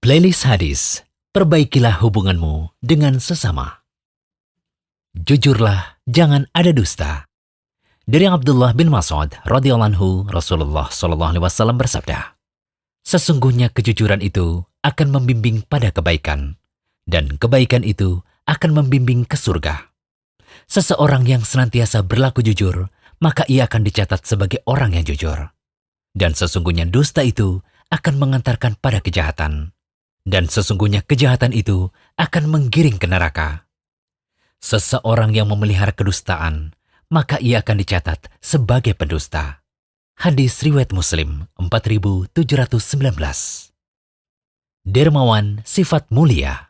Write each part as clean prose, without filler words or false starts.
Playlist hadis, perbaikilah hubunganmu dengan sesama. Jujurlah, jangan ada dusta. Dari Abdullah bin Mas'ud radhiyallahu anhu, Rasulullah sallallahu alaihi wasallam bersabda, sesungguhnya kejujuran itu akan membimbing pada kebaikan, dan kebaikan itu akan membimbing ke surga. Seseorang yang senantiasa berlaku jujur, maka ia akan dicatat sebagai orang yang jujur. Dan sesungguhnya dusta itu akan mengantarkan pada kejahatan. Dan sesungguhnya kejahatan itu akan menggiring ke neraka. Seseorang yang memelihara kedustaan, maka ia akan dicatat sebagai pendusta. Hadis riwayat Muslim 4719. Dermawan sifat mulia.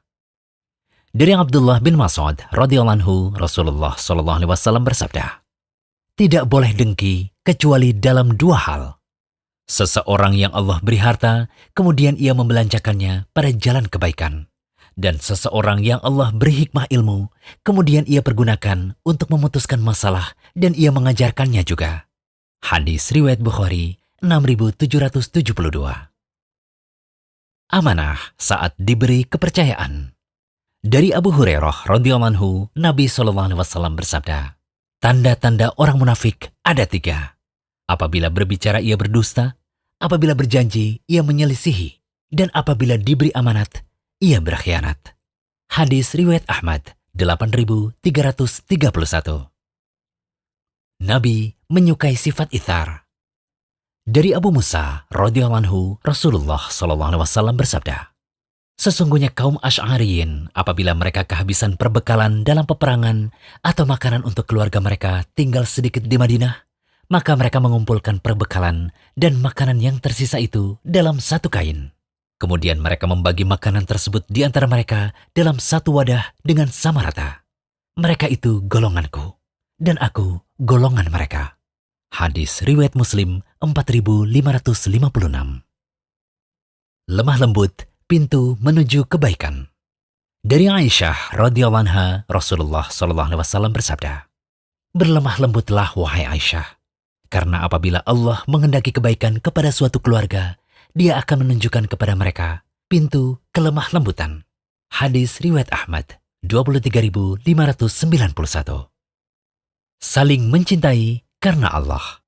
Dari Abdullah bin Mas'ud radhiyallahu anhu, Rasulullah sallallahu alaihi wasallam bersabda, tidak boleh dengki kecuali dalam dua hal. Seseorang yang Allah beri harta, kemudian ia membelanjakannya pada jalan kebaikan. Dan seseorang yang Allah beri hikmah ilmu, kemudian ia pergunakan untuk memutuskan masalah dan ia mengajarkannya juga. Hadis riwayat Bukhari 6772. Amanah saat diberi kepercayaan. Dari Abu Hurairah radhiyallahu anhu, Nabi sallallahu alaihi wasallam bersabda, tanda-tanda orang munafik ada 3. Apabila berbicara ia berdusta, apabila berjanji ia menyelisihi, dan apabila diberi amanat ia berkhianat. Hadis riwayat Ahmad 8331. Nabi menyukai sifat ithar. Dari Abu Musa radhiyallahu anhu, Rasulullah sallallahu alaihi wasallam bersabda, sesungguhnya kaum Asy'ariyin apabila mereka kehabisan perbekalan dalam peperangan atau makanan untuk keluarga mereka tinggal sedikit di Madinah, maka mereka mengumpulkan perbekalan dan makanan yang tersisa itu dalam satu kain. Kemudian mereka membagi makanan tersebut di antara mereka dalam satu wadah dengan sama rata. Mereka itu golonganku, dan aku golongan mereka. Hadis riwayat Muslim 4556. Lemah lembut, pintu menuju kebaikan. Dari Aisyah radhiyallahu anha, Rasulullah sallallahu alaihi wasallam bersabda, berlemah lembutlah wahai Aisyah, karena apabila Allah menghendaki kebaikan kepada suatu keluarga, Dia akan menunjukkan kepada mereka pintu kelemah lembutan. Hadis riwayat Ahmad 23591. Saling mencintai karena Allah.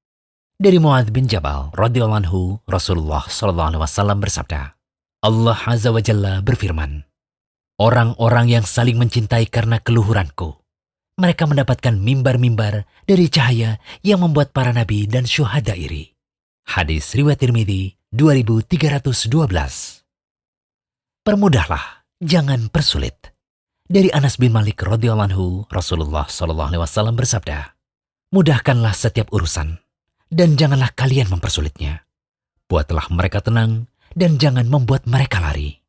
Dari Muadz bin Jabal radhiyallahu anhu, Rasulullah sallallahu alaihi wasallam bersabda, Allah azza wa jalla berfirman, orang-orang yang saling mencintai karena keluhuranku, mereka mendapatkan mimbar-mimbar dari cahaya yang membuat para nabi dan syuhada iri. Hadis riwayat Tirmidzi 2312. Permudahlah, jangan persulit. Dari Anas bin Malik radhiyallahu anhu, Rasulullah sallallahu alaihi wasallam bersabda, mudahkanlah setiap urusan dan janganlah kalian mempersulitnya. Buatlah mereka tenang dan jangan membuat mereka lari.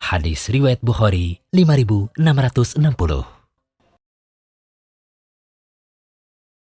Hadis riwayat Bukhari 5660.